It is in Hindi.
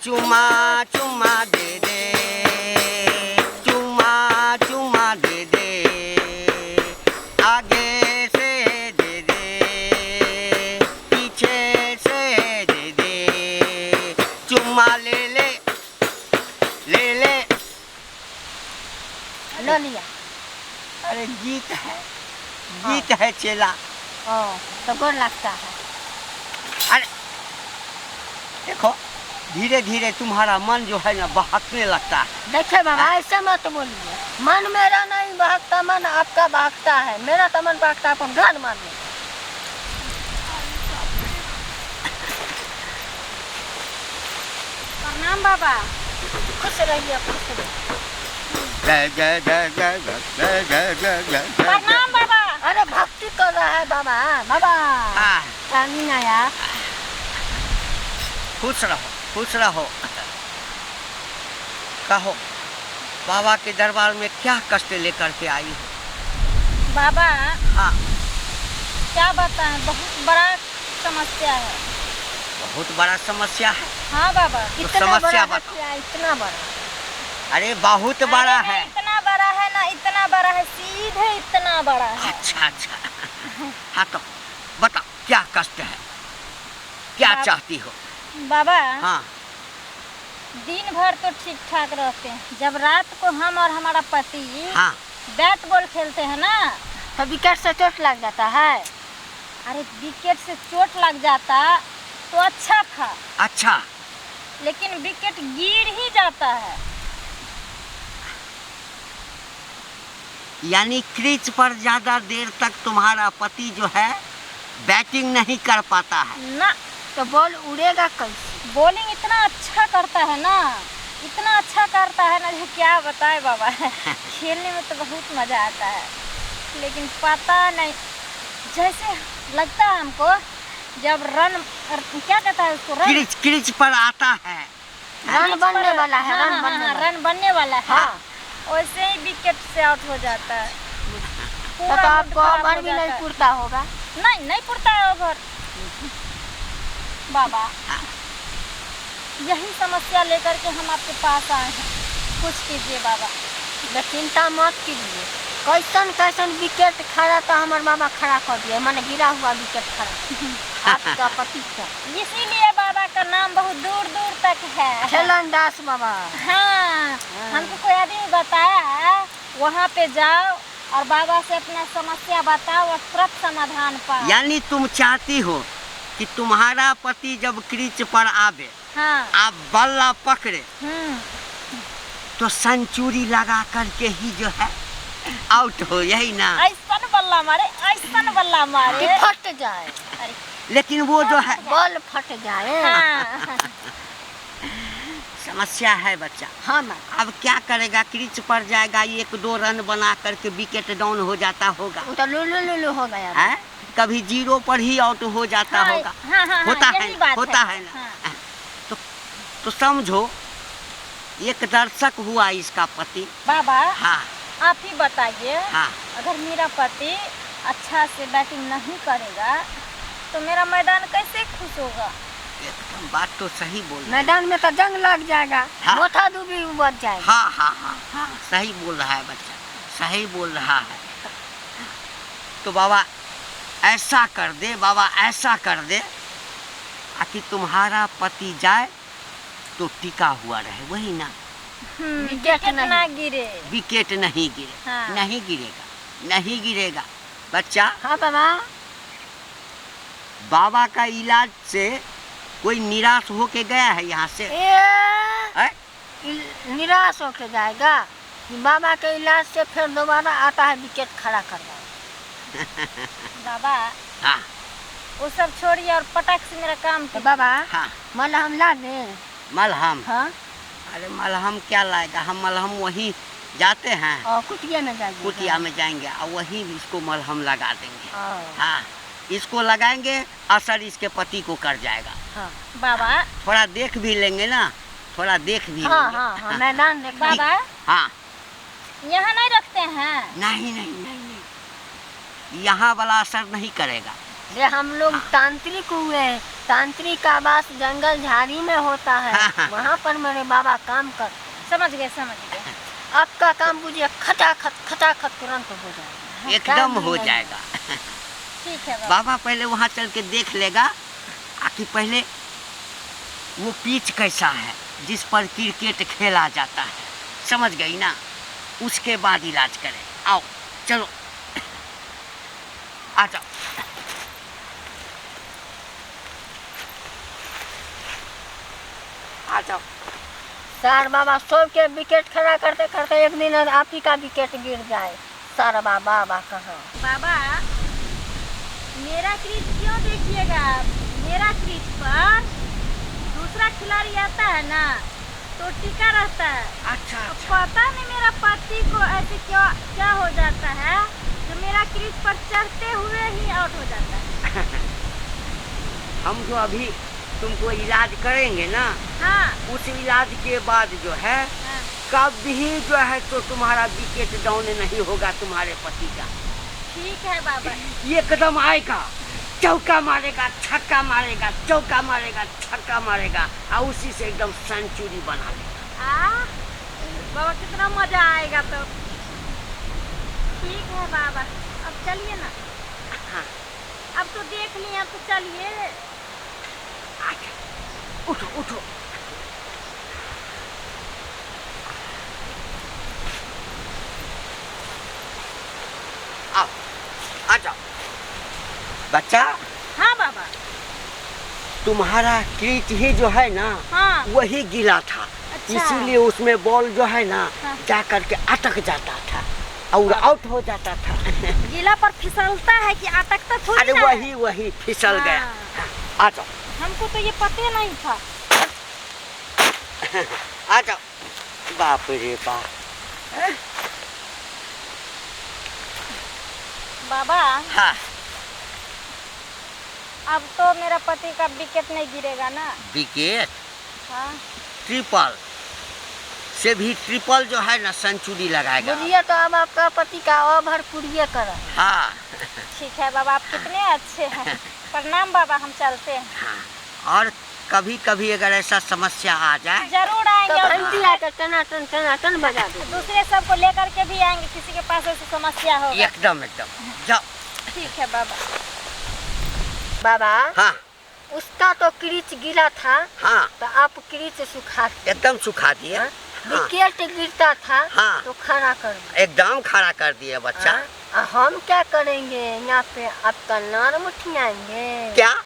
चुमा चुमा दे दे, चुमा चुमा दे दे, आगे से दे दे, पीछे से दे दे, चुमा ले ले ले ले। लो लिया। अरे गीत है, गीत है चेला। तो गोर लगता है। अरे देखो धीरे धीरे तुम्हारा मन जो है ना बहकने लगता है। देखिए बाबा ऐसे मत बोलिए, मन मेरा नहीं बहकता, मन आपका बहकता है। मेरा तो मन बहकता है अपन घर मारने। प्रणाम बाबा। खुश रहिए, खुश रहिए। जय जय जय जय जय जय जय जय। प्रणाम बाबा। अरे भक्ति कर रहा है बाबा। बाबा नहीं आया। खुश रहो, खुश रहो। कहो बाबा के दरबार में क्या कष्ट लेकर के आई हो? बाबा हाँ क्या बताएं, बहुत बड़ा समस्या है। बहुत बड़ा समस्या है। हाँ बाबा। तो इतना समस्या बड़ा बताओ। है, इतना बड़ा। अरे बहुत बड़ा अरे है। इतना बड़ा है ना, इतना बड़ा है, सीधे इतना बड़ा है। अच्छा अच्छा। हाँ तो बताओ क्या कष्ट है, क्या चाहती हो? बाबा हाँ दिन भर तो ठीक ठाक रहते हैं, जब रात को हम और हमारा पति हाँ बैट बॉल खेलते हैं ना तो विकेट से चोट लग जाता है। अरे विकेट से चोट लग जाता तो अच्छा था, अच्छा। लेकिन विकेट गिर ही जाता है। यानी क्रीज पर ज्यादा देर तक तुम्हारा पति जो है बैटिंग नहीं कर पाता है ना। तो बॉल उड़ेगा कैसे? बॉलिंग इतना अच्छा करता है ना, इतना अच्छा करता है ना जो क्या बताए बाबा। खेलने में तो बहुत मजा आता है, लेकिन पता नहीं जैसे लगता है हमको जब रन क्या कहता है उसको, रन क्रीज पर आता है। रन बनने वाला है। रन बनने वाला है। हाँ। वैसे ही विकेट से आउट हो जाता है। तो आपको ओवर भी नहीं पुरता होगा? नहीं, नहीं पुरता है ओवर बाबा। यही समस्या लेकर के हम आपके पास आए हैं, कुछ कीजिए बाबा। चिंता मत कीजिए, कैसन कैसन विकेट खड़ा तो हमारे बाबा खड़ा कर दिए, मैंने गिरा हुआ विकेट खड़ा। आपका पति का इसीलिए बाबा का नाम बहुत दूर दूर तक है, खेलन दास बाबा। हाँ, हमको कोई आदमी बताया वहाँ पे जाओ और बाबा से अपना समस्या बताओ और तुरंत समाधान पाओ। यानी तुम चाहती हो कि तुम्हारा पति जब क्रीज पर आवे, हाँ। आप बल्ला पकड़े तो सेंचुरी लगा करके ही जो है आउट हो, यही ना? ऐसन बल्ला मारे, ऐसन बल्ला मारे कि फट जाए। अरे लेकिन वो जो है बॉल फट जाए। हाँ। समस्या है बच्चा। हाँ ना। अब क्या करेगा, क्रीज पर जाएगा, एक दो रन बना करके विकेट डाउन हो जाता होगा, वो तो लुलु हो गया है? कभी जीरो पर ही आउट हो जाता हाँ, होगा। हाँ, हाँ, होता यही है, बात होता है ना? हाँ। तो समझो एक दर्शक हुआ इसका पति। बाबा हाँ आप ही बताइए, हाँ अगर मेरा पति अच्छा से बैटिंग नहीं करेगा तो मेरा मैदान कैसे खुश होगा? एकदम बात तो सही बोल रहे हैं। मैदान में तो जंग लग जाएगा। हाँ। मोथा डूबी बच जाएगा। हाँ हाँ हाँ हाँ सही बोल रहा है बच्चा, सही बोल रहा है। तो बाबा ऐसा कर दे, बाबा ऐसा कर दे कि तुम्हारा पति जाए तो टिका हुआ रहे, वही ना? विकेट ना गिरे। विकेट नहीं गिरे। हाँ। नहीं गिरेगा, नहीं गिरेगा बच्चा। हाँ बाबा। बाबा का इलाज से कोई निराश होके गया है यहाँ से? है? निराश होके जाएगा कि बाबा के इलाज से फिर दोबारा आता है विकेट खड़ा करवा। बाबा हाँ वो सब छोड़िए और पटक से मेरा काम तो बाबा हाँ मलहम ला दे। मलहम? हाँ। अरे मलहम क्या लाएगा, हम मलहम वहीं जाते हैं, और कुटिया में जाएंगे। कुटिया में जाएंगे और वहीं इसको मलहम लगा देंगे। हाँ। हाँ इसको लगाएंगे, असर इसके पति को कर जाएगा। हाँ। बाबा थोड़ा देख भी लेंगे ना, थोड़ा देख भी हाँ, लेंगे। हाँ, हाँ, मैदान देख। बाबा हाँ यहाँ नहीं रखते हैं? नहीं नहीं नहीं नहीं, यहाँ वाला असर नहीं करेगा। ये हम लोग तांत्रिक हुए हैं, तांत्रिक आवास जंगल झाड़ी में होता है, वहाँ पर मेरे बाबा काम कर। समझ गए। आपका काम बुझिए खटाखट तुरंत हो जाएगा। एकदम हो जाएगा। ठीक है बाबा। बाबा पहले वहाँ चल के देख लेगा कि पहले वो पिच कैसा है जिस पर क्रिकेट खेला जाता है, समझ गई ना? उसके बाद इलाज करें। आओ चलो आ जाओ। आ जाओ। सर बाबा सबके विकेट खड़ा करते करते एक दिन आप ही का विकेट गिर जाए। सर बाबा कहाँ? बाबा मेरा क्रीज क्यों देखिएगा आप? मेरा क्रीज पर दूसरा खिलाड़ी आता है ना तो टिका रहता है। अच्छा तो पता नहीं मेरा पति को ऐसे क्या हो जाता है जो मेरा क्रीज पर चढ़ते हुए ही आउट हो जाता है। हम जो अभी तुमको इलाज करेंगे ना, हाँ उस इलाज के बाद जो है हाँ। कभी जो है तो तुम्हारा विकेट डाउन नहीं होगा तुम्हारे पति का। ठीक है बाबा। एकदम आएगा, चौका मारेगा, छक्का मारेगा, चौका मारेगा, छक्का मारेगा और उसी से एकदम सेंचुरी बना लेगा। बाबा कितना मजा आएगा तो। ठीक है बाबा, अब चलिए ना। हाँ। अब तो देख लिए, अब तो चलिए। उठो उठो। आओ आ जाओ। बच्चा हाँ बाबा। तुम्हारा क्रीच ही जो है ना, हाँ। वही गीला था। अच्छा। इसीलिए उसमें बॉल जो है ना हाँ। जा करके अटक जाता था और आउट हो जाता था। गीला पर फिसलता है कि अटकता थोड़ी अरे ना है। वही फिसल हाँ। गया। आ जाओ हमको तो ये पता नहीं था। आ जाओ। बाप रे बाप। बाबा हाँ। अब तो मेरा पति का विकेट नहीं गिरेगा ना? विकेट हाँ। ट्रिपल से भी ट्रिपल जो है ना सेंचुरी लगाएगा। बुझिए तो अब आपका पति का ओवर पूरी करा। हाँ। ठीक है बाबा, आप कितने अच्छे हैं। प्रणाम बाबा, हम चलते हैं। हाँ। और कभी कभी अगर ऐसा समस्या आ जाए जरूर तो आएंगे। और घंटी आकर टनाटन बजा दो। दूसरे सबको लेकर के भी आएंगे, किसी के पास ऐसी समस्या हो। एकदम जाओ। ठीक है बाबा। बाबा हाँ उसका तो क्रीच गीला था, हाँ तो आप क्रीच सुखा एकदम सुखा दिए। हाँ? हाँ। विकेट गिरता था हाँ। तो खड़ा कर दो। एकदम खड़ा कर दिए बच्चा। हाँ? हम क्या करेंगे यहाँ पे? आपका नाम उठाएंगे। क्या